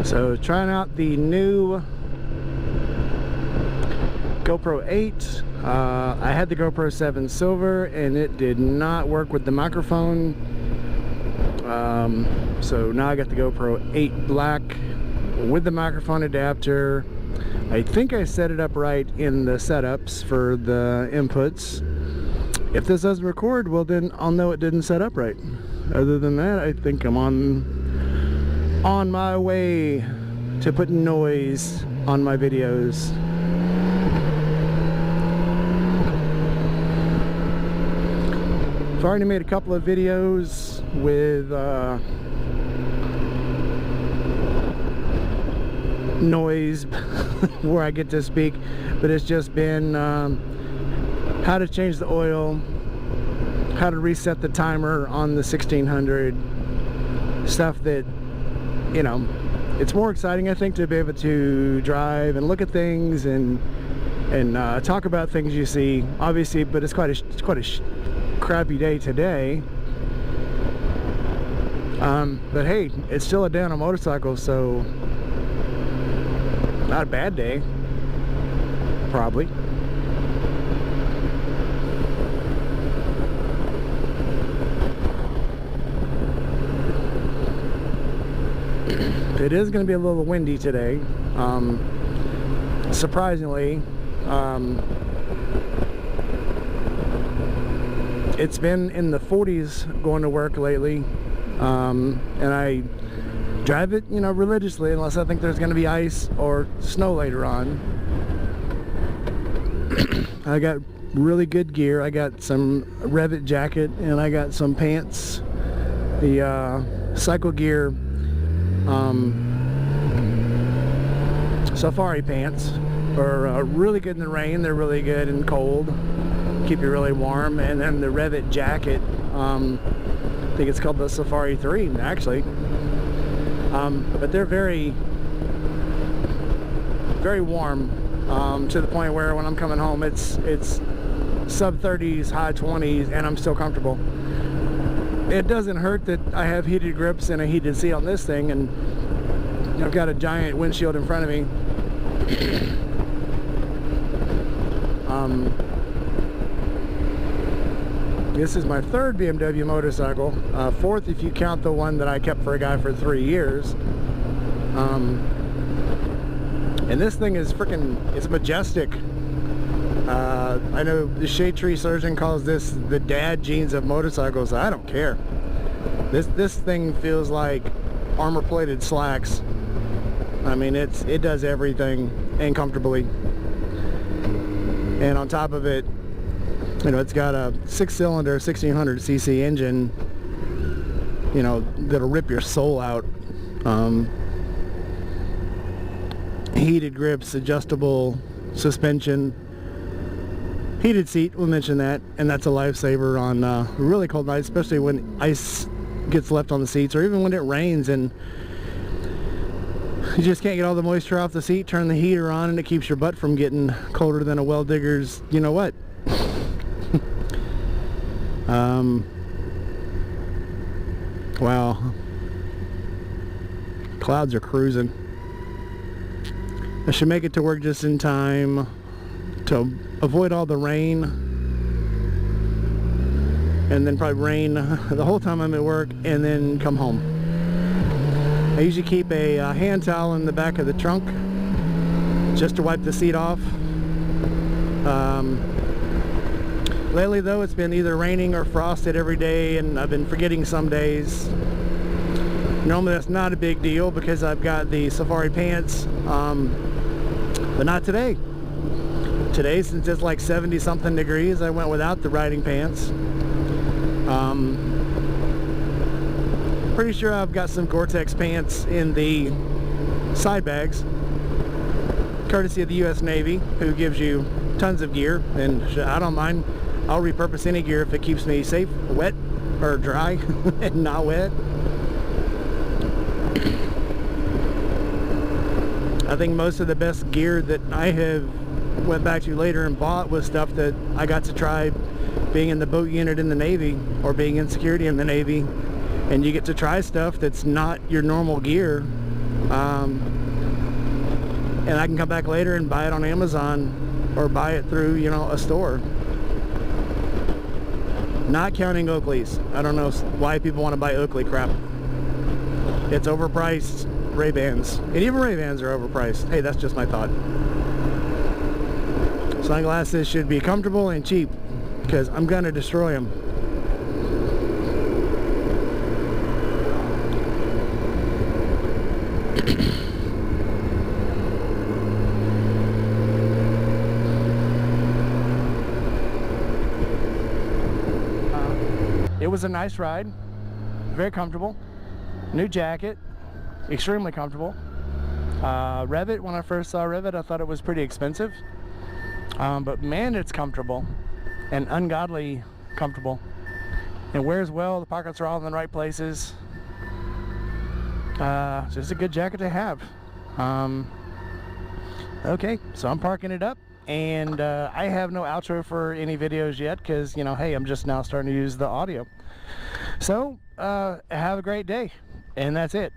So trying out the new GoPro 8. I had the GoPro 7 Silver and it did not work with the microphone. So now I got the GoPro 8 Black with the microphone adapter. I think I set it up right in the setups for the inputs. If this doesn't record, well then I'll know it didn't set up right. Other than that, I think I'm on my way to putting noise on my videos. I've already made a couple of videos with noise where I get to speak, but it's just been how to change the oil, how to reset the timer on the 1600, stuff that, you know, it's more exciting I think to be able to drive and look at things and talk about things you see, obviously, but it's quite a crappy day today. But hey, it's still a day on a motorcycle, so not a bad day, probably. It is going to be a little windy today, surprisingly. It's been in the 40s going to work lately, and I drive it, you know, religiously unless I think there's going to be ice or snow later on. I got really good gear. I got some Rev-It jacket and I got some pants. The Cycle Gear safari pants are really good in the rain. They're really good in cold, keep you really warm. And then the Rev-It jacket, I think it's called the Safari 3 actually, but they're very warm, to the point where when I'm coming home it's sub 30s, high 20s, and I'm still comfortable. It doesn't hurt that I have heated grips and a heated seat on this thing, and I've got a giant windshield in front of me. This is my third BMW motorcycle, fourth if you count the one that I kept for a guy for 3 years. And this thing is it's majestic. I know the shade tree surgeon calls this the dad jeans of motorcycles. I don't care. This thing feels like armor-plated slacks. I mean, it does everything and comfortably. And on top of it, you know, it's got a 6-cylinder 1600cc engine, you know, that'll rip your soul out. Heated grips, adjustable suspension, heated seat, we'll mention that, and that's a lifesaver on really cold nights, especially when ice gets left on the seats, or even when it rains and you just can't get all the moisture off the seat. Turn the heater on and it keeps your butt from getting colder than a well digger's, you know what. Wow, clouds are cruising. I should make it to work just in time to avoid all the rain, and then probably rain the whole time I'm at work, and then come home. I usually keep a hand towel in the back of the trunk just to wipe the seat off. Lately though, it's been either raining or frosted every day, and I've been forgetting some days. Normally that's not a big deal because I've got the safari pants, but not today. Today, since it's like 70 something degrees, I went without the riding pants. Pretty sure I've got some Gore-Tex pants in the side bags, courtesy of the US Navy, who gives you tons of gear, and I don't mind. I'll repurpose any gear if it keeps me safe, wet, or dry, and not wet. I think most of the best gear that I have went back to later and bought was stuff that I got to try being in the boat unit in the Navy, or being in security in the Navy, and you get to try stuff that's not your normal gear, And I can come back later and buy it on Amazon or buy it through, you know, a store. Not counting Oakley's. I don't know why people want to buy Oakley crap. It's overpriced. Ray-Bans. And even Ray-Bans are overpriced. Hey, that's just my thought. Sunglasses should be comfortable and cheap, because I'm gonna destroy them. It was a nice ride, very comfortable. New jacket, extremely comfortable. Rev-It, when I first saw Rev-It, I thought it was pretty expensive. But man, it's comfortable and ungodly comfortable. It wears well, the pockets are all in the right places. Just a good jacket to have. Okay, so I'm parking it up, and I have no outro for any videos yet because, you know, hey, I'm just now starting to use the audio. So have a great day, and that's it.